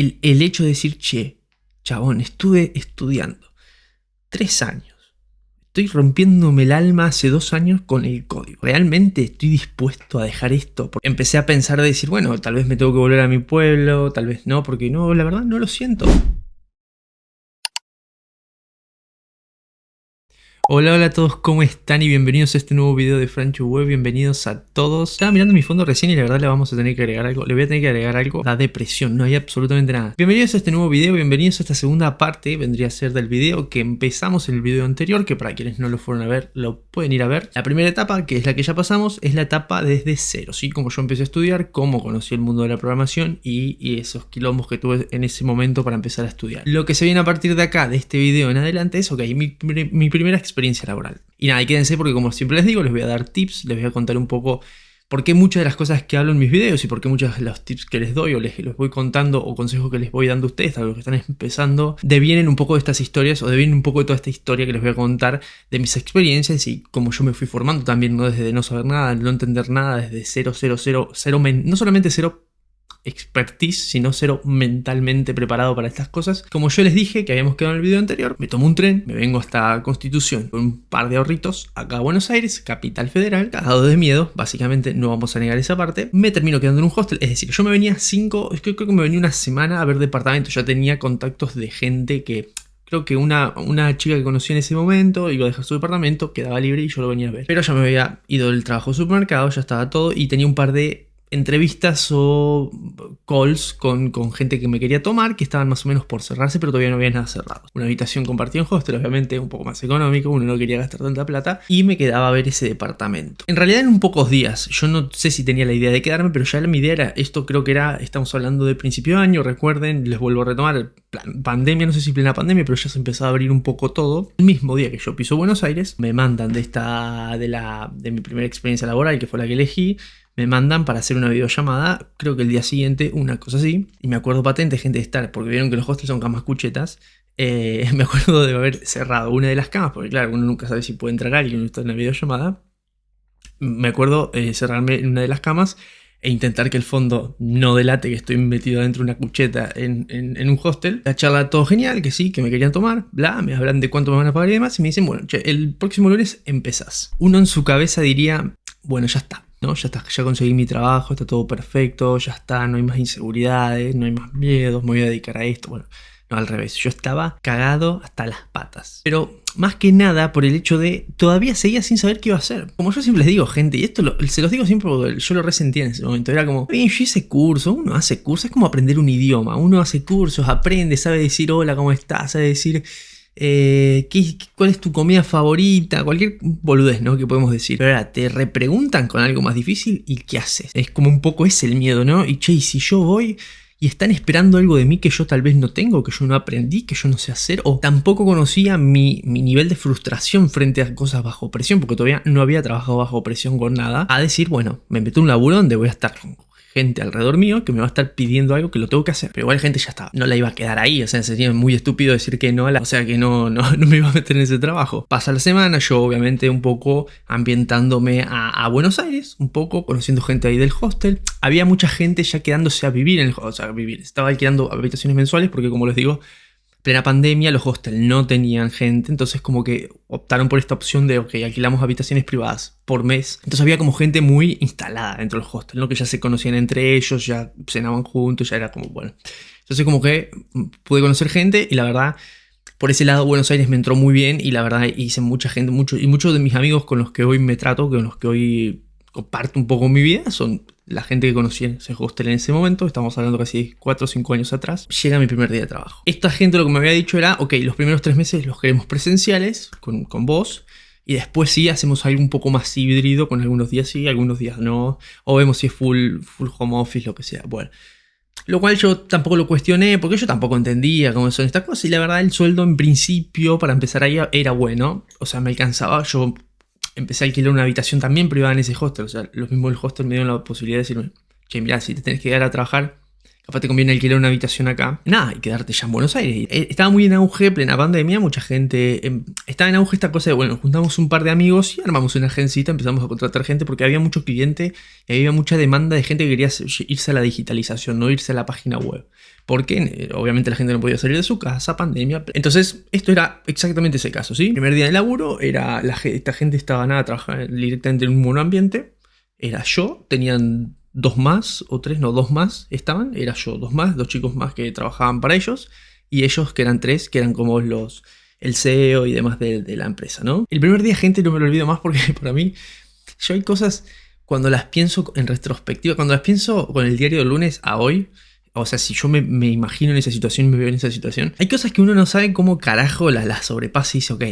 el hecho de decir, che, chabón, estuve estudiando 3 años. Estoy rompiéndome el alma hace 2 años con el código. ¿Realmente estoy dispuesto a dejar esto? Porque empecé a pensar de decir, bueno, tal vez me tengo que volver a mi pueblo, tal vez no, porque no, la verdad no lo siento. Hola, hola a todos, ¿cómo están? Y bienvenidos a este nuevo video de FranchoWeb, bienvenidos a todos. Estaba mirando mi fondo recién y la verdad le vamos a tener que agregar algo. Le voy a tener que agregar algo. La depresión, no hay absolutamente nada. Bienvenidos a este nuevo video, bienvenidos a esta segunda parte. Vendría a ser del video que empezamos en el video anterior, que para quienes no lo fueron a ver, lo pueden ir a ver. La primera etapa, que es la que ya pasamos, es la etapa desde cero, ¿sí? Como yo empecé a estudiar, cómo conocí el mundo de la programación y esos quilombos que tuve en ese momento para empezar a estudiar. Lo que se viene a partir de acá, de este video en adelante, es, ok, mi primera experiencia laboral. Y nada, y quédense porque como siempre les digo, les voy a dar tips, les voy a contar un poco por qué muchas de las cosas que hablo en mis videos y por qué muchos de los tips que les doy o les voy contando o consejos que les voy dando a ustedes, a los que están empezando, devienen un poco de estas historias o devienen un poco de toda esta historia que les voy a contar de mis experiencias y cómo yo me fui formando también, no desde no saber nada, no entender nada, desde cero, no solamente cero expertise, sino cero mentalmente preparado para estas cosas. Como yo les dije que habíamos quedado en el video anterior, me tomo un tren, me vengo hasta Constitución con un par de ahorritos acá a Buenos Aires, capital federal, cagado de miedo, básicamente no vamos a negar esa parte. Me termino quedando en un hostel, es decir, yo me venía creo que me venía una semana a ver departamentos, ya tenía contactos de gente que... Creo que una chica que conocí en ese momento iba a dejar su departamento, quedaba libre y yo lo venía a ver. Pero ya me había ido del trabajo al supermercado, ya estaba todo y tenía un par de entrevistas o calls con gente que me quería tomar, que estaban más o menos por cerrarse, pero todavía no había nada cerrado. Una habitación compartida en hostel, obviamente un poco más económico, uno no quería gastar tanta plata, y me quedaba a ver ese departamento. En realidad en pocos días, yo no sé si tenía la idea de quedarme, pero ya mi idea era, esto creo que era, estamos hablando de principio de año, recuerden, les vuelvo a retomar, pandemia, no sé si plena pandemia, pero ya se empezaba a abrir un poco todo. El mismo día que yo piso Buenos Aires, me mandan de mi primera experiencia laboral, que fue la que elegí, me mandan para hacer una videollamada, creo que el día siguiente, una cosa así. Y me acuerdo patente, gente, de estar, porque vieron que los hostels son camas cuchetas. Me acuerdo de haber cerrado una de las camas, porque claro, uno nunca sabe si puede entrar alguien y está en una videollamada. Me acuerdo cerrarme en una de las camas e intentar que el fondo no delate que estoy metido dentro de una cucheta en un hostel. La charla todo genial, que sí, que me querían tomar, bla, me hablan de cuánto me van a pagar y demás, y me dicen, bueno, che, el próximo lunes empezás. Uno en su cabeza diría, bueno, ya está. ¿No? Ya está, ya conseguí mi trabajo, está todo perfecto, ya está, no hay más inseguridades, no hay más miedos, me voy a dedicar a esto. Bueno, no, al revés, yo estaba cagado hasta las patas. Pero más que nada por el hecho de todavía seguía sin saber qué iba a hacer. Como yo siempre les digo, gente, y esto se los digo siempre porque yo lo resentía en ese momento. Era como, bien, yo hice curso, uno hace cursos, es como aprender un idioma. Uno hace cursos, aprende, sabe decir hola, ¿cómo estás? Sabe decir... ¿cuál es tu comida favorita? Cualquier boludez, ¿no? Que podemos decir. Pero ahora te repreguntan con algo más difícil y ¿qué haces? Es como un poco ese el miedo, ¿no? Y che, y si yo voy y están esperando algo de mí que yo tal vez no tengo, que yo no aprendí, que yo no sé hacer, o tampoco conocía mi nivel de frustración frente a cosas bajo presión, porque todavía no había trabajado bajo presión con nada, a decir, bueno, me meto un laburo donde voy a estar con gente alrededor mío que me va a estar pidiendo algo que lo tengo que hacer. Pero igual gente ya estaba, no la iba a quedar ahí, o sea, sería muy estúpido decir que no, o sea, que no me iba a meter en ese trabajo. Pasa la semana, yo obviamente un poco ambientándome a Buenos Aires, un poco conociendo gente ahí del hostel. Había mucha gente ya quedándose a vivir en el hostel, o sea, estaba alquilando habitaciones mensuales porque, como les digo, plena pandemia, los hostels no tenían gente, entonces como que optaron por esta opción de, ok, alquilamos habitaciones privadas por mes. Entonces había como gente muy instalada dentro de los hostels, ¿no? Que ya se conocían entre ellos, ya cenaban juntos, ya era como, bueno. Entonces como que pude conocer gente y la verdad, por ese lado Buenos Aires me entró muy bien y la verdad hice mucha gente, muchos de mis amigos con los que hoy me trato, con los que hoy comparto un poco mi vida, son la gente que conocí en ese hostel en ese momento. Estamos hablando casi 4 o 5 años atrás. Llega mi primer día de trabajo. Esta gente lo que me había dicho era, ok, los primeros 3 meses los queremos presenciales con vos, y después sí hacemos algo un poco más híbrido, con algunos días sí, algunos días no, o vemos si es full home office, lo que sea. Bueno, lo cual yo tampoco lo cuestioné, porque yo tampoco entendía cómo son estas cosas, y la verdad el sueldo en principio para empezar ahí era bueno, o sea, me alcanzaba. Yo empecé a alquilar una habitación también privada en ese hostel. O sea, los mismos del hostel me dieron la posibilidad de decirme, che, mirá, si te tenés que quedar a trabajar, capaz te conviene alquilar una habitación acá. Nada, y quedarte ya en Buenos Aires. Estaba muy en auge, plena pandemia, mucha gente... estaba en auge esta cosa de, bueno, juntamos un par de amigos y armamos una agencita, empezamos a contratar gente porque había mucho cliente y había mucha demanda de gente que quería irse a la digitalización, no irse a la página web. porque obviamente la gente no podía salir de su casa, pandemia. Entonces, esto era exactamente ese caso, ¿sí? Primer día de laburo, esta gente estaba trabajando directamente en un monoambiente. Era yo, tenían dos más o tres, no, dos más estaban. Era yo, dos más, dos chicos más que trabajaban para ellos. Y ellos, que eran tres, que eran como el CEO y demás de la empresa, ¿no? El primer día, gente, no me lo olvido más porque para mí, yo hay cosas, cuando las pienso en retrospectiva, cuando las pienso con el diario del lunes a hoy, o sea, si yo me imagino en esa situación, me veo en esa situación, hay cosas que uno no sabe cómo carajo las sobrepasa y dice, ok,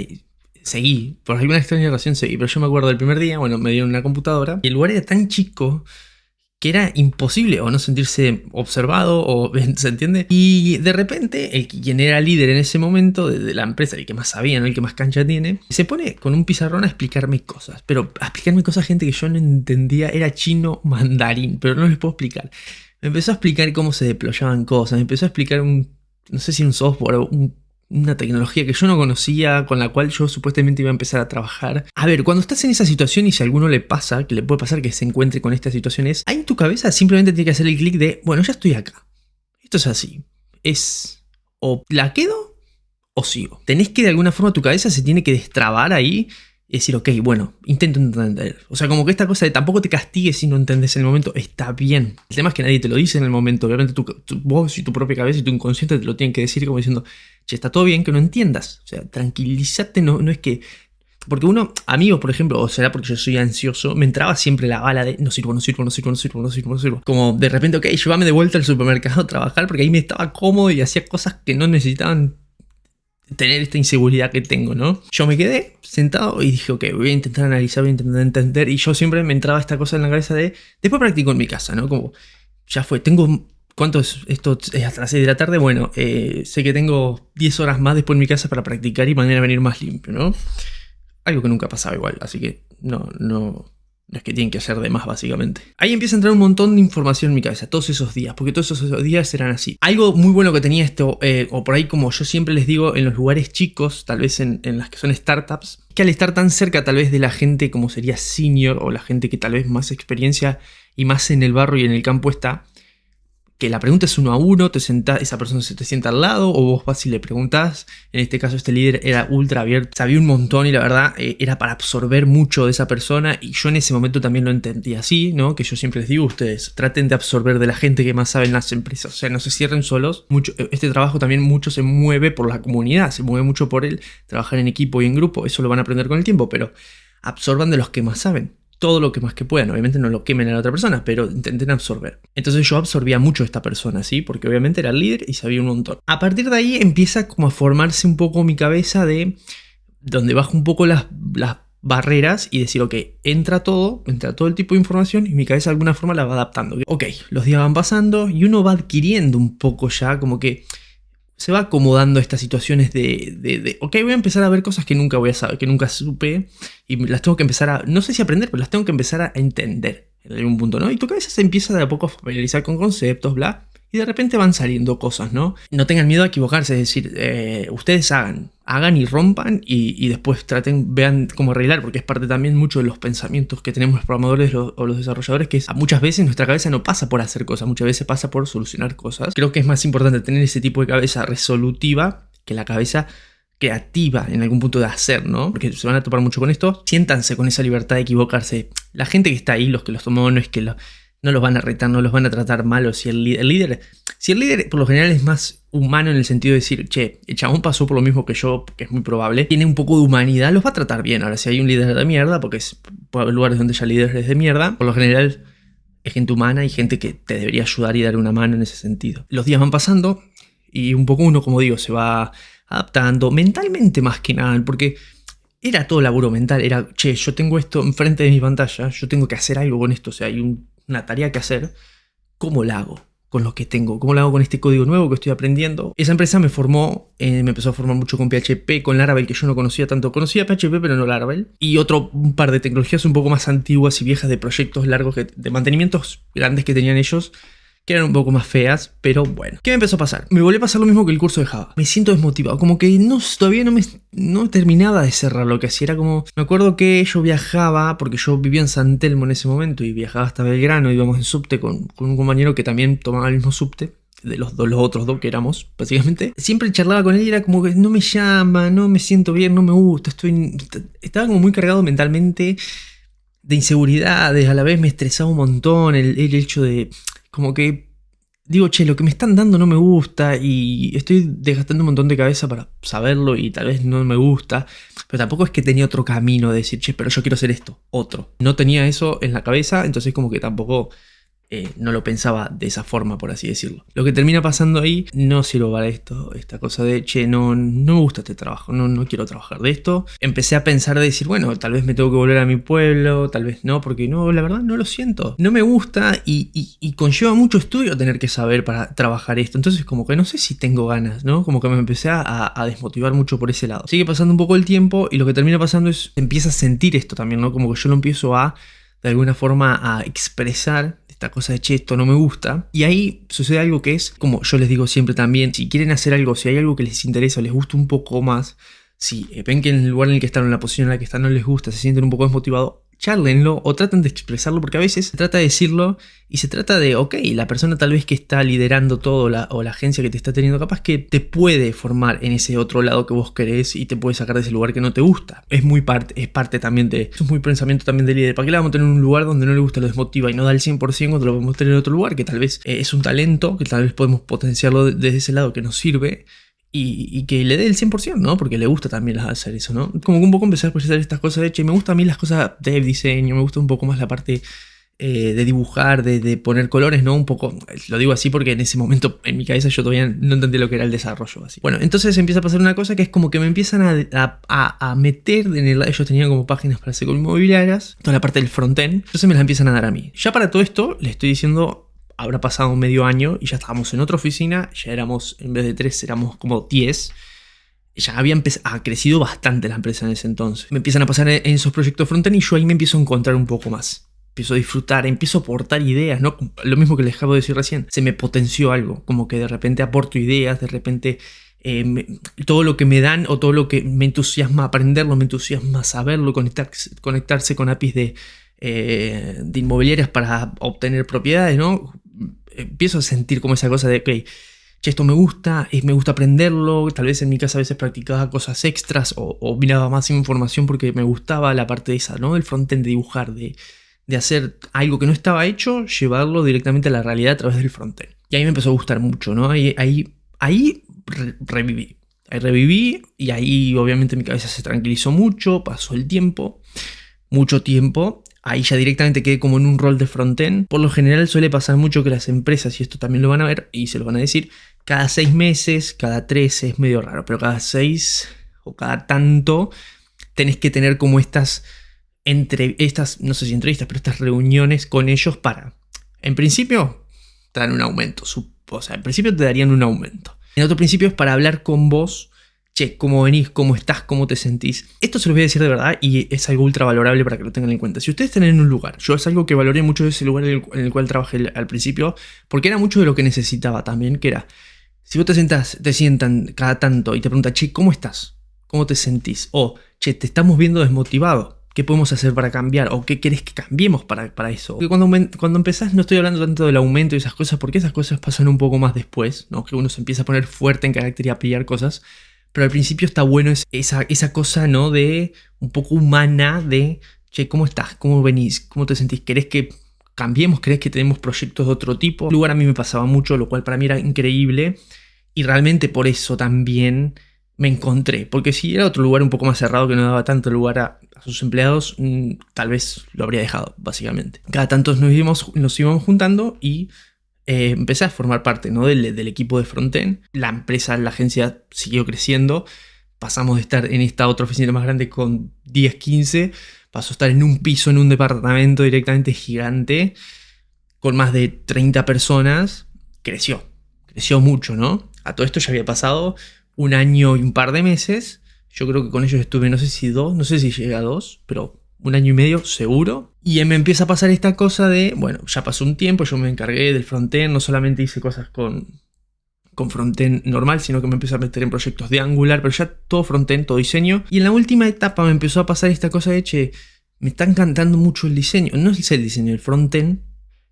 seguí, por alguna extraña razón seguí, pero yo me acuerdo del primer día, bueno, me dieron una computadora y el lugar era tan chico que era imposible o no sentirse observado, o ¿se entiende? Y de repente, quien era líder en ese momento de la empresa, el que más sabía, ¿no? El que más cancha tiene, se pone con un pizarrón a explicarme cosas. Pero a explicarme cosas, gente, que yo no entendía, era chino mandarín, pero no les puedo explicar. Me empezó a explicar cómo se deployaban cosas, me empezó a explicar no sé si un software o una tecnología que yo no conocía, con la cual yo supuestamente iba a empezar a trabajar. A ver, cuando estás en esa situación y si a alguno le pasa, que le puede pasar que se encuentre con estas situaciones, ahí en tu cabeza simplemente tiene que hacer el clic de, bueno, ya estoy acá. Esto es así. Es o la quedo o sigo. Tenés que de alguna forma tu cabeza se tiene que destrabar ahí y decir, ok, bueno, intento entender. O sea, como que esta cosa de tampoco te castigues si no entendés en el momento, está bien. El tema es que nadie te lo dice en el momento. Obviamente vos y tu propia cabeza y tu inconsciente te lo tienen que decir como diciendo, che, está todo bien que no entiendas. O sea, tranquilízate, no es que... Porque uno, amigos, por ejemplo, o será porque yo soy ansioso, me entraba siempre la bala de no sirvo. Como de repente, ok, llévame de vuelta al supermercado a trabajar porque ahí me estaba cómodo y hacía cosas que no necesitaban tener esta inseguridad que tengo, ¿no? Yo me quedé sentado y dije, ok, voy a intentar analizar, voy a intentar entender. Y yo siempre me entraba esta cosa en la cabeza de, después practico en mi casa, ¿no? Como, ya fue, ¿cuánto es esto? Es hasta las 6 de la tarde. Bueno, sé que tengo 10 horas más después en mi casa para practicar y mañana venir más limpio, ¿no? Algo que nunca pasaba igual, así que no es que tienen que hacer de más, básicamente. Ahí empieza a entrar un montón de información en mi cabeza, todos esos días, porque todos esos días eran así. Algo muy bueno que tenía esto, o por ahí como yo siempre les digo, en los lugares chicos, tal vez en las que son startups, que al estar tan cerca tal vez de la gente como sería senior, o la gente que tal vez más experiencia y más en el barro y en el campo está, que la pregunta es uno a uno, esa persona se te sienta al lado, o vos vas y le preguntás. En este caso este líder era ultra abierto, sabía un montón y la verdad era para absorber mucho de esa persona, y yo en ese momento también lo entendí así, ¿no? Que yo siempre les digo a ustedes, traten de absorber de la gente que más sabe en las empresas, o sea, no se cierren solos. Este trabajo también mucho se mueve por la comunidad, se mueve mucho por el trabajar en equipo y en grupo, eso lo van a aprender con el tiempo, pero absorban de los que más saben. Todo lo que más que puedan, obviamente no lo quemen a la otra persona, pero intenten absorber. Entonces yo absorbía mucho a esta persona, ¿sí? Porque obviamente era el líder y sabía un montón. A partir de ahí empieza como a formarse un poco mi cabeza de donde bajo un poco las barreras y decir, ok, entra todo el tipo de información y mi cabeza de alguna forma la va adaptando. Ok, los días van pasando y uno va adquiriendo un poco ya como que se va acomodando a estas situaciones ok, voy a empezar a ver cosas que nunca voy a saber, que nunca supe, y las tengo que empezar a, no sé si aprender, pero las tengo que empezar a entender en algún punto, ¿no? Y tu cabeza se empieza de a poco a familiarizar con conceptos, bla, y de repente van saliendo cosas, ¿no? No tengan miedo a equivocarse, es decir, ustedes hagan y rompan y después vean cómo arreglar, porque es parte también mucho de los pensamientos que tenemos los programadores o los desarrolladores, que es, muchas veces nuestra cabeza no pasa por hacer cosas, muchas veces pasa por solucionar cosas. Creo que es más importante tener ese tipo de cabeza resolutiva que la cabeza creativa en algún punto de hacer, ¿no? Porque se van a topar mucho con esto. Siéntanse con esa libertad de equivocarse. La gente que está ahí, los que los tomó, no es que no los van a retar, no los van a tratar mal, o si el líder por lo general es más humano en el sentido de decir, che, el chabón pasó por lo mismo que yo, que es muy probable, tiene un poco de humanidad, los va a tratar bien. Ahora, si hay un líder de mierda, porque puede haber lugares donde haya líderes de mierda, por lo general es gente humana y gente que te debería ayudar y dar una mano en ese sentido. Los días van pasando y un poco uno, como digo, se va adaptando mentalmente más que nada, porque era todo laburo mental, era, che, yo tengo esto enfrente de mi pantalla, yo tengo que hacer algo con esto, o sea, hay una tarea que hacer, ¿cómo la hago con lo que tengo? ¿Cómo lo hago con este código nuevo que estoy aprendiendo? Esa empresa me empezó a formar mucho con PHP, con Laravel, que yo no conocía tanto. Conocía PHP, pero no Laravel. Y un par de tecnologías un poco más antiguas y viejas de proyectos largos, de mantenimientos grandes que tenían ellos, que eran un poco más feas, pero bueno. ¿Qué me empezó a pasar? Me volvió a pasar lo mismo que el curso de Java. Me siento desmotivado, como que todavía no terminaba de cerrar lo que hacía. Era como, me acuerdo que yo viajaba, porque yo vivía en San Telmo en ese momento y viajaba hasta Belgrano, íbamos en subte con un compañero que también tomaba el mismo subte. de los otros dos que éramos, básicamente, siempre charlaba con él y era como que no me llama, no me siento bien, no me gusta, estaba como muy cargado mentalmente de inseguridades, a la vez me estresaba un montón el hecho de, como que, digo, che, lo que me están dando no me gusta y estoy desgastando un montón de cabeza para saberlo y tal vez no me gusta, pero tampoco es que tenía otro camino de decir, che, pero yo quiero hacer esto, otro. No tenía eso en la cabeza, entonces como que tampoco... no lo pensaba de esa forma, por así decirlo. Lo que termina pasando ahí, no sirvo para esto, esta cosa de, che, no me gusta este trabajo, no quiero trabajar de esto. Empecé a pensar de decir, bueno, tal vez me tengo que volver a mi pueblo, tal vez no, porque no, la verdad no lo siento. No me gusta y conlleva mucho estudio tener que saber para trabajar esto. Entonces como que no sé si tengo ganas, ¿no? Como que me empecé a desmotivar mucho por ese lado. Sigue pasando un poco el tiempo y lo que termina pasando es, empieza a sentir esto también, ¿no? Como que yo lo empiezo de alguna forma, a expresar esta cosa de, che, esto no me gusta. Y ahí sucede algo que es, como yo les digo siempre también, si quieren hacer algo, si hay algo que les interesa o les gusta un poco más, si ven que en el lugar en el que están, en la posición en la que están no les gusta, se sienten un poco desmotivados, charlenlo o traten de expresarlo, porque a veces se trata de decirlo y se trata de, ok, la persona tal vez que está liderando todo o la agencia que te está teniendo, capaz que te puede formar en ese otro lado que vos querés y te puede sacar de ese lugar que no te gusta. Es parte también de, eso es muy pensamiento también del líder. ¿Para qué le vamos a tener un lugar donde no le gusta, lo desmotiva y no da el 100% cuando lo podemos tener en otro lugar que tal vez es un talento, que tal vez podemos potenciarlo desde ese lado que nos sirve? Y que le dé el 100%, ¿no? Porque le gusta también hacer eso, ¿no? Como que un poco empezar a precisar estas cosas de, che, me gusta a mí las cosas de diseño, me gusta un poco más la parte de dibujar, de poner colores, ¿no? Un poco, lo digo así porque en ese momento en mi cabeza yo todavía no entendía lo que era el desarrollo así. Bueno, entonces empieza a pasar una cosa que es como que me empiezan a meter en el... Ellos tenían como páginas para hacer inmobiliarias, toda la parte del frontend, entonces me las empiezan a dar a mí. Ya para todo esto le estoy diciendo... Habrá pasado medio año y ya estábamos en otra oficina, ya éramos, en vez de 3, éramos como 10. Ya ha crecido bastante la empresa en ese entonces. Me empiezan a pasar en esos proyectos frontend y yo ahí me empiezo a encontrar un poco más. Empiezo a disfrutar, empiezo a aportar ideas, ¿no? Lo mismo que les acabo de decir recién. Se me potenció algo, como que de repente aporto ideas, de repente todo lo que me dan o todo lo que me entusiasma aprenderlo, me entusiasma saberlo, conectarse con APIs de inmobiliarias para obtener propiedades, ¿no? Empiezo a sentir como esa cosa de, ok, che, esto me gusta aprenderlo. Tal vez en mi casa a veces practicaba cosas extras o miraba más información porque me gustaba la parte de esa, ¿no? Del frontend, de dibujar, de hacer algo que no estaba hecho, llevarlo directamente a la realidad a través del frontend. Y ahí me empezó a gustar mucho, ¿no? Ahí reviví. Ahí reviví y ahí obviamente mi cabeza se tranquilizó mucho, pasó el tiempo, mucho tiempo. Ahí ya directamente quedé como en un rol de frontend. Por lo general suele pasar mucho que las empresas, y esto también lo van a ver y se lo van a decir, cada 6 meses, cada 13 es medio raro, pero cada 6 o cada tanto tenés que tener como estas, no sé si entrevistas, pero estas reuniones con ellos para, en principio, te dan un aumento. O sea, en principio te darían un aumento. En otro principio es para hablar con vos. Che, ¿cómo venís? ¿Cómo estás? ¿Cómo te sentís? Esto se los voy a decir de verdad y es algo ultra valorable para que lo tengan en cuenta. Si ustedes están en un lugar, yo es algo que valoré mucho de ese lugar en el cual trabajé al principio, porque era mucho de lo que necesitaba también, que era, si vos te sientan cada tanto y te preguntan, che, ¿cómo estás? ¿Cómo te sentís? O, che, te estamos viendo desmotivado. ¿Qué podemos hacer para cambiar? ¿O qué querés que cambiemos para eso? Porque cuando empezás no estoy hablando tanto del aumento y esas cosas, porque esas cosas pasan un poco más después, ¿no? Que uno se empieza a poner fuerte en carácter y a pillar cosas. Pero al principio está bueno esa cosa, ¿no? De un poco humana de, che, ¿cómo estás? ¿Cómo venís? ¿Cómo te sentís? ¿Querés que cambiemos? ¿Querés que tenemos proyectos de otro tipo? El lugar a mí me pasaba mucho, lo cual para mí era increíble. Y realmente por eso también me encontré. Porque si era otro lugar un poco más cerrado que no daba tanto lugar a sus empleados, tal vez lo habría dejado, básicamente. Cada tanto nos íbamos juntando y... empecé a formar parte, ¿no? del equipo de frontend. La empresa, la agencia siguió creciendo. Pasamos de estar en esta otra oficina más grande con 10, 15. Pasó a estar en un piso, en un departamento directamente gigante. Con más de 30 personas. Creció mucho, ¿no? A todo esto ya había pasado 1 año y un par de meses. Yo creo que con ellos estuve, no sé si llegué a 2, pero 1 año y medio seguro. Y me empieza a pasar esta cosa de, bueno, ya pasó un tiempo, yo me encargué del frontend, no solamente hice cosas con frontend normal, sino que me empecé a meter en proyectos de Angular, pero ya todo frontend, todo diseño. Y en la última etapa me empezó a pasar esta cosa de, che, me está encantando mucho el diseño. No es el diseño, el frontend,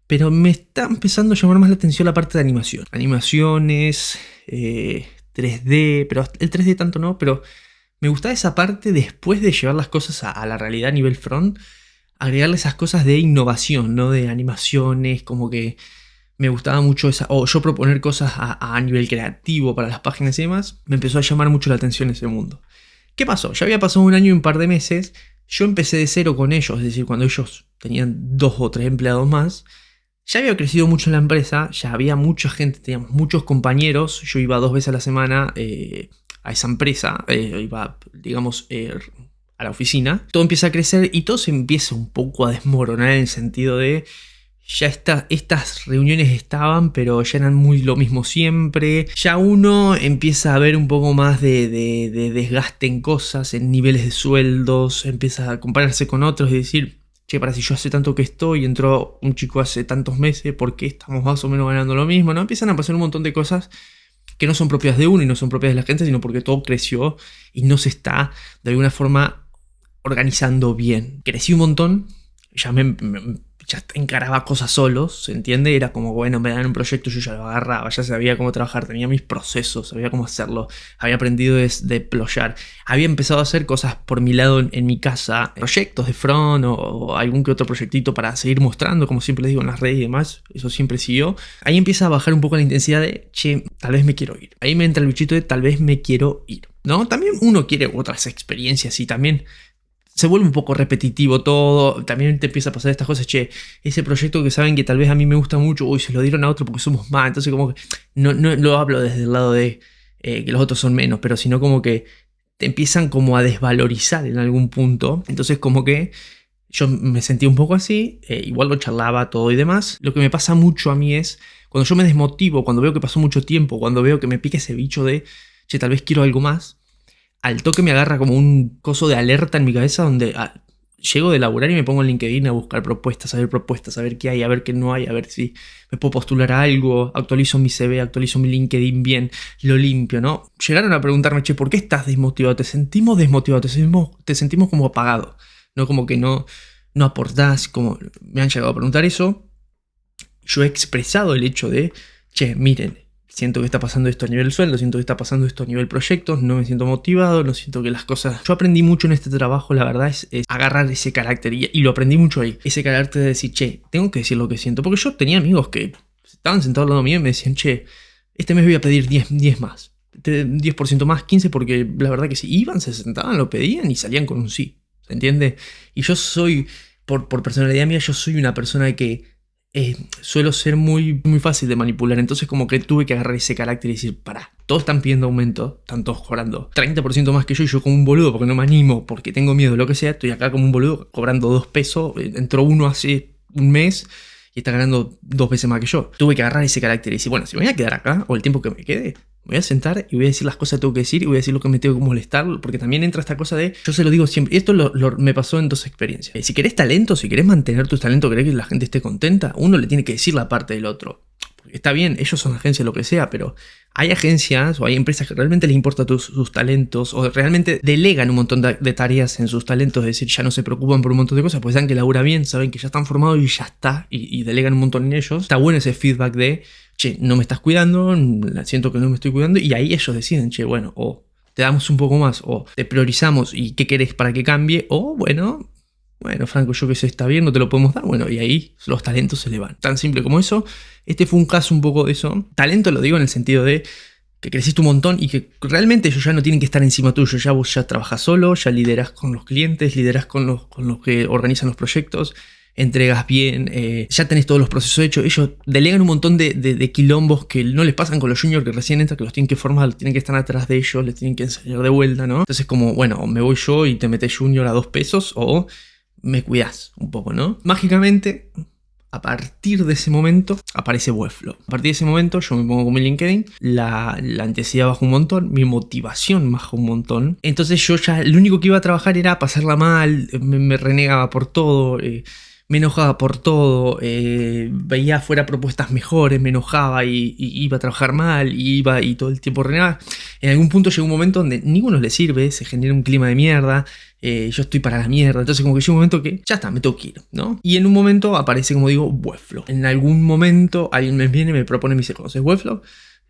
pero me está empezando a llamar más la atención la parte de animación. Animaciones, 3D, pero el 3D tanto no, pero me gustaba esa parte después de llevar las cosas a la realidad a nivel front, agregarle esas cosas de innovación, ¿no? De animaciones, como que me gustaba mucho esa, o yo proponer cosas a nivel creativo para las páginas y demás, me empezó a llamar mucho la atención ese mundo. ¿Qué pasó? Ya había pasado un año y un par de meses, yo empecé de cero con ellos, es decir, cuando ellos tenían 2 o 3 empleados más, ya había crecido mucho en la empresa, ya había mucha gente, teníamos muchos compañeros, yo iba 2 veces a la semana a esa empresa, iba, digamos, a la oficina, todo empieza a crecer y todo se empieza un poco a desmoronar en el sentido de ya estas reuniones estaban, pero ya eran muy lo mismo siempre. Ya uno empieza a ver un poco más de desgaste en cosas, en niveles de sueldos. Empieza a compararse con otros y decir, che, para si yo hace tanto que estoy, entró un chico hace tantos meses, ¿por qué estamos más o menos ganando lo mismo? ¿No? Empiezan a pasar un montón de cosas que no son propias de uno y no son propias de la gente, sino porque todo creció y no se está de alguna forma organizando bien. Crecí un montón, ya ya encaraba cosas solos, ¿se entiende? Era como, bueno, me dan un proyecto, yo ya lo agarraba, ya sabía cómo trabajar, tenía mis procesos, sabía cómo hacerlo, había aprendido de deployar, había empezado a hacer cosas por mi lado en mi casa, proyectos de front o algún que otro proyectito para seguir mostrando, como siempre les digo en las redes y demás, eso siempre siguió. Ahí empieza a bajar un poco la intensidad de, che, tal vez me quiero ir. Ahí me entra el bichito de, tal vez me quiero ir, ¿no? También uno quiere otras experiencias y también se vuelve un poco repetitivo todo, también te empieza a pasar estas cosas, che, ese proyecto que saben que tal vez a mí me gusta mucho, uy, se lo dieron a otro porque somos más, entonces como que no lo hablo desde el lado de que los otros son menos, pero sino como que te empiezan como a desvalorizar en algún punto, entonces como que yo me sentí un poco así, igual lo charlaba todo y demás. Lo que me pasa mucho a mí es cuando yo me desmotivo, cuando veo que pasó mucho tiempo, cuando veo que me pica ese bicho de, che, tal vez quiero algo más, al toque me agarra como un coso de alerta en mi cabeza donde llego de laburar y me pongo en LinkedIn a buscar propuestas, a ver qué hay, a ver qué no hay, a ver si me puedo postular a algo, actualizo mi CV, actualizo mi LinkedIn bien, lo limpio, ¿no? Llegaron a preguntarme, che, ¿por qué estás desmotivado? ¿Te sentimos desmotivado? ¿Te sentimos como apagado? ¿No? Como que no aportás, como me han llegado a preguntar eso. Yo he expresado el hecho de, che, miren, siento que está pasando esto a nivel sueldo, siento que está pasando esto a nivel proyectos, no me siento motivado, no siento que las cosas... Yo aprendí mucho en este trabajo, la verdad, es agarrar ese carácter y lo aprendí mucho ahí. Ese carácter de decir, che, tengo que decir lo que siento. Porque yo tenía amigos que estaban sentados al lado mío y me decían, che, este mes voy a pedir 10 más. 10% más, 15, porque la verdad que si iban, se sentaban, lo pedían y salían con un sí. ¿Se entiende? Y yo soy, por personalidad mía, yo soy una persona que... suelo ser muy fácil de manipular, entonces como que tuve que agarrar ese carácter y decir, pará, todos están pidiendo aumento, están todos cobrando 30% más que yo y yo como un boludo porque no me animo, porque tengo miedo, lo que sea, estoy acá como un boludo cobrando 2 pesos, entró uno hace un mes y está ganando 2 veces más que yo. Tuve que agarrar ese carácter y decir, bueno, si me voy a quedar acá o el tiempo que me quede, me voy a sentar y voy a decir las cosas que tengo que decir y voy a decir lo que me tengo que molestar, porque también entra esta cosa de, yo se lo digo siempre, y esto me pasó en 2 experiencias. Si querés talento, si querés mantener tus talentos, querés que la gente esté contenta, uno le tiene que decir la parte del otro. Porque está bien, ellos son agencias, lo que sea, pero hay agencias o hay empresas que realmente les importan sus talentos o realmente delegan un montón de tareas en sus talentos, es decir, ya no se preocupan por un montón de cosas, pues saben que labura bien, saben que ya están formados y ya está, y delegan un montón en ellos. Está bueno ese feedback de, che, no me estás cuidando, siento que no me estoy cuidando, y ahí ellos deciden, che, bueno, o te damos un poco más, o te priorizamos y qué querés para que cambie, o bueno, Franco, yo que sé, está bien, no te lo podemos dar, bueno, y ahí los talentos se le van. Tan simple como eso. Este fue un caso un poco de eso. Talento lo digo en el sentido de que creciste un montón y que realmente ellos ya no tienen que estar encima tuyo, ya vos ya trabajás solo, ya liderás con los clientes, liderás con los que organizan los proyectos, entregas bien, ya tenés todos los procesos hechos. Ellos delegan un montón de quilombos que no les pasan con los juniors que recién entran, que los tienen que formar, tienen que estar atrás de ellos, les tienen que enseñar de vuelta, ¿no? Entonces como, bueno, o me voy yo y te metes junior a 2 pesos o me cuidás un poco, ¿no? Mágicamente, a partir de ese momento, aparece Webflow. A partir de ese momento, yo me pongo con mi LinkedIn, la intensidad baja un montón, mi motivación baja un montón. Entonces yo ya, lo único que iba a trabajar era pasarla mal, me renegaba por todo, me enojaba por todo, veía afuera propuestas mejores, me enojaba y iba a trabajar mal, y todo el tiempo renegaba. En algún punto llega un momento donde ninguno le sirve, se genera un clima de mierda, yo estoy para la mierda, entonces como que llega un momento que ya está, me tengo que ir, ¿no? Y en un momento aparece, como digo, Webflow. En algún momento alguien me viene y me propone, me dice, ¿conoces Webflow?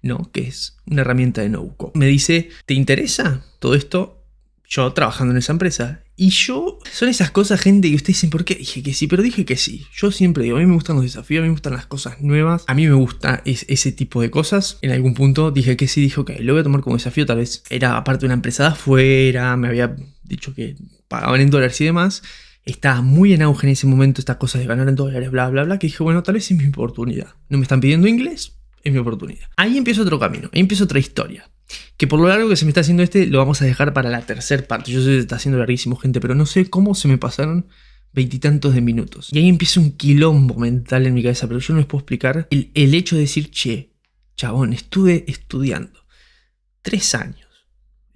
No, que es una herramienta de no-code. Me dice, ¿te interesa todo esto? Yo trabajando en esa empresa. Y yo, son esas cosas, gente, que ustedes dicen, ¿por qué dije que sí? Pero dije que sí. Yo siempre digo, a mí me gustan los desafíos, a mí me gustan las cosas nuevas, a mí me gusta ese tipo de cosas. En algún punto dije que sí, dije, ok, lo voy a tomar como desafío, tal vez era aparte de una empresa de afuera, me había dicho que pagaban en dólares y demás. Estaba muy en auge en ese momento estas cosas de ganar en dólares, bla, bla, bla, que dije, bueno, tal vez es mi oportunidad. No me están pidiendo inglés, es mi oportunidad. Ahí empieza otro camino, ahí empieza otra historia. Que por lo largo que se me está haciendo lo vamos a dejar para la tercera parte. Yo sé que se está haciendo larguísimo, gente, pero no sé cómo se me pasaron veintitantos de minutos. Y ahí empieza un quilombo mental en mi cabeza, pero yo no les puedo explicar el hecho de decir, che, chabón, estuve estudiando 3 años.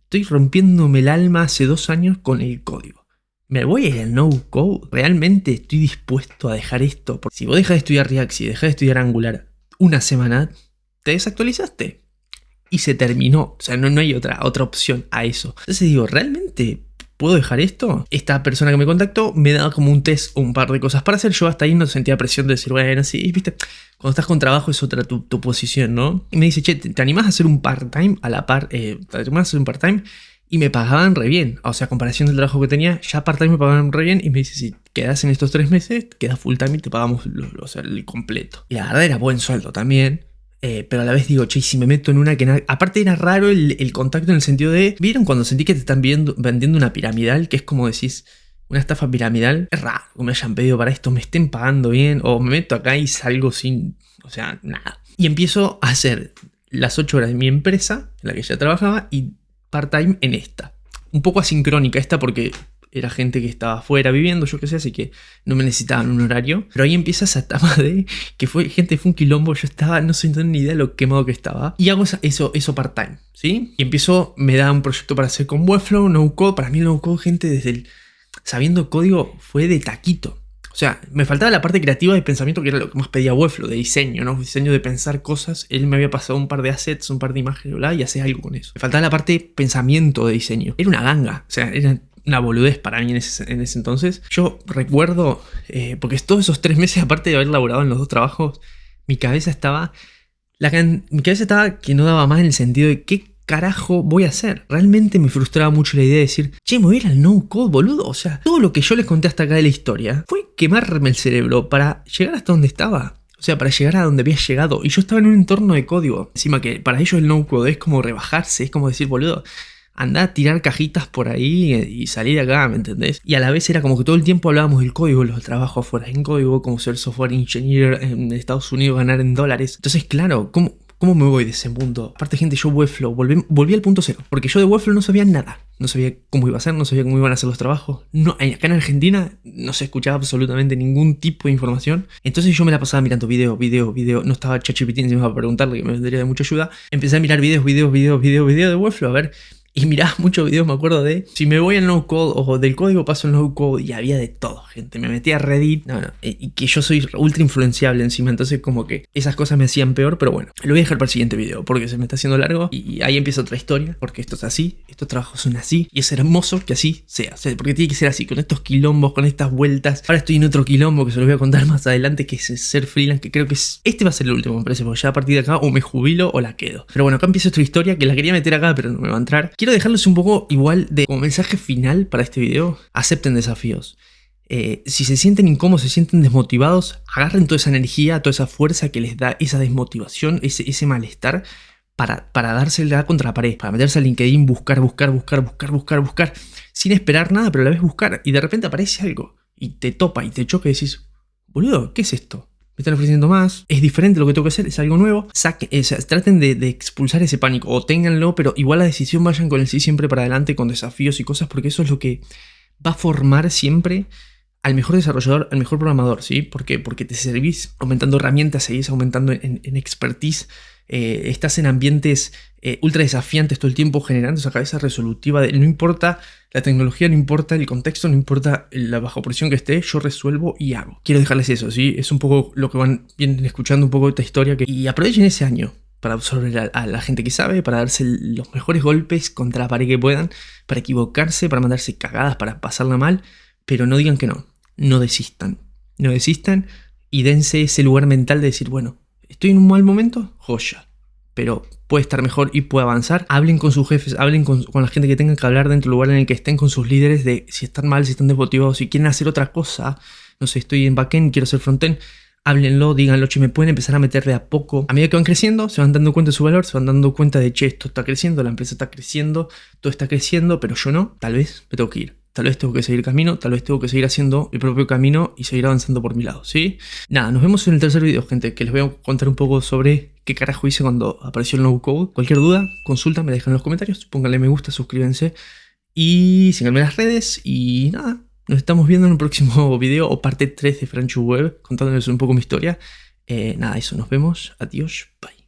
Estoy rompiéndome el alma hace 2 años con el código. ¿Me voy a ir al no-code? ¿Realmente estoy dispuesto a dejar esto? Porque si vos dejas de estudiar React, si dejas de estudiar Angular una semana, te desactualizaste. Y se terminó, o sea, no hay otra opción a eso. Entonces digo, ¿realmente puedo dejar esto? Esta persona que me contactó me daba como un test o un par de cosas para hacer. Yo hasta ahí no sentía presión de decir, bueno, sí, viste, cuando estás con trabajo es otra tu posición, ¿no? Y me dice, che, ¿te animás a hacer un part-time a la par? ¿Te animás a hacer un part-time? Y me pagaban re bien. O sea, a comparación del trabajo que tenía, ya part-time me pagaban re bien. Y me dice, si quedas en estos 3 meses, quedas full-time y te pagamos el completo. Y la verdad era buen sueldo también. Pero a la vez digo, che, si me meto en una que... Aparte era raro el contacto en el sentido de... ¿Vieron cuando sentí que te están vendiendo una piramidal? Que es como decís, una estafa piramidal. Es raro que me hayan pedido para esto, me estén pagando bien. O me meto acá y salgo sin... O sea, nada. Y empiezo a hacer las 8 horas de mi empresa, en la que ya trabajaba, y part-time en esta. Un poco asincrónica esta porque... Era gente que estaba afuera viviendo, yo qué sé, así que no me necesitaban un horario. Pero ahí empieza esa etapa de que fue un quilombo. Yo estaba, no sé, no tengo ni idea de lo quemado que estaba. Y hago eso part-time, ¿sí? Y empiezo, me da un proyecto para hacer con Webflow, no-code. Para mí el no-code, gente, sabiendo código, fue de taquito. O sea, me faltaba la parte creativa de pensamiento, que era lo que más pedía Webflow, de diseño, ¿no? Diseño de pensar cosas. Él me había pasado un par de assets, un par de imágenes, bla, y hacía algo con eso. Me faltaba la parte pensamiento de diseño. Era una ganga, o sea, era... una boludez para mí en ese entonces. Yo recuerdo, porque todos esos 3 meses, aparte de haber laburado en los 2 trabajos, mi cabeza estaba que no daba más en el sentido de qué carajo voy a hacer. Realmente me frustraba mucho la idea de decir, che, me voy a ir al no-code, boludo. O sea, todo lo que yo les conté hasta acá de la historia fue quemarme el cerebro para llegar hasta donde estaba. O sea, para llegar a donde había llegado. Y yo estaba en un entorno de código. Encima que para ellos el no-code es como rebajarse, es como decir, boludo, andá a tirar cajitas por ahí y salir de acá, ¿me entendés? Y a la vez era como que todo el tiempo hablábamos del código, los trabajos afuera en código, como ser software engineer en Estados Unidos, ganar en dólares. Entonces, claro, ¿cómo me voy de ese punto? Aparte, gente, yo Webflow, volví al punto cero. Porque yo de Webflow no sabía nada. No sabía cómo iba a ser, no sabía cómo iban a ser los trabajos. No, acá en Argentina no se escuchaba absolutamente ningún tipo de información. Entonces yo me la pasaba mirando video. No estaba ChatGPT encima para preguntarle, que me vendría de mucha ayuda. Empecé a mirar videos de Webflow, a ver. Y miraba muchos videos, me acuerdo de si me voy al no-code o del código paso al no-code, y había de todo, gente. Me metí a Reddit, y que yo soy ultra influenciable encima, entonces como que esas cosas me hacían peor, pero bueno, lo voy a dejar para el siguiente video porque se me está haciendo largo y ahí empieza otra historia, porque esto es así, estos trabajos son así, y es hermoso que así sea, o sea, porque tiene que ser así, con estos quilombos, con estas vueltas. Ahora estoy en otro quilombo que se los voy a contar más adelante, que es ser freelance, que creo que este va a ser el último, me parece, porque ya a partir de acá o me jubilo o la quedo. Pero bueno, acá empieza otra historia que la quería meter acá, pero no me va a entrar. Quiero dejarles un poco igual de como mensaje final para este video. Acepten desafíos. Si se sienten incómodos, se sienten desmotivados, agarren toda esa energía, toda esa fuerza que les da esa desmotivación, ese malestar para dársela contra la pared, para meterse al LinkedIn, buscar, sin esperar nada, pero a la vez buscar. Y de repente aparece algo y te topa y te choca y decís, boludo, ¿qué es esto? Me están ofreciendo más, es diferente lo que tengo que hacer, es algo nuevo. Traten de expulsar ese pánico, o ténganlo, pero igual la decisión vayan con el sí siempre para adelante, con desafíos y cosas, porque eso es lo que va a formar siempre al mejor desarrollador, al mejor programador, ¿sí? Porque te servís aumentando herramientas, seguís aumentando en expertise, estás en ambientes ultra desafiantes todo el tiempo, generando esa cabeza resolutiva de no importa la tecnología, no importa el contexto, no importa la baja presión que esté, yo resuelvo y hago. Quiero dejarles eso, ¿sí? Es un poco lo que vienen escuchando un poco de esta historia. Y aprovechen ese año. para absorber a la gente que sabe, para darse los mejores golpes contra la pared que puedan, para equivocarse, para mandarse cagadas, para pasarla mal, pero no digan que no, no desistan y dense ese lugar mental de decir, bueno, estoy en un mal momento, joya, pero puede estar mejor y puede avanzar. Hablen con sus jefes, hablen con la gente que tengan que hablar dentro del lugar en el que estén, con sus líderes, de si están mal, si están desmotivados, si quieren hacer otra cosa. No sé, estoy en backend, quiero hacer frontend. Háblenlo, díganlo, che, me pueden empezar a meter de a poco. A medida que van creciendo, se van dando cuenta de su valor, se van dando cuenta de, che, esto está creciendo, la empresa está creciendo, todo está creciendo, pero yo no, tal vez me tengo que ir. Tal vez tengo que seguir camino, tal vez tengo que seguir haciendo el propio camino y seguir avanzando por mi lado, ¿sí? Nada, nos vemos en el tercer video, gente, que les voy a contar un poco sobre qué carajo hice cuando apareció el no code. Cualquier duda, consulta, me dejan en los comentarios, pónganle me gusta, suscríbanse y síganme en las redes y nada, nos estamos viendo en un próximo video o parte 3 de Franchu Web, contándoles un poco mi historia. Nada, eso, nos vemos, adiós, bye.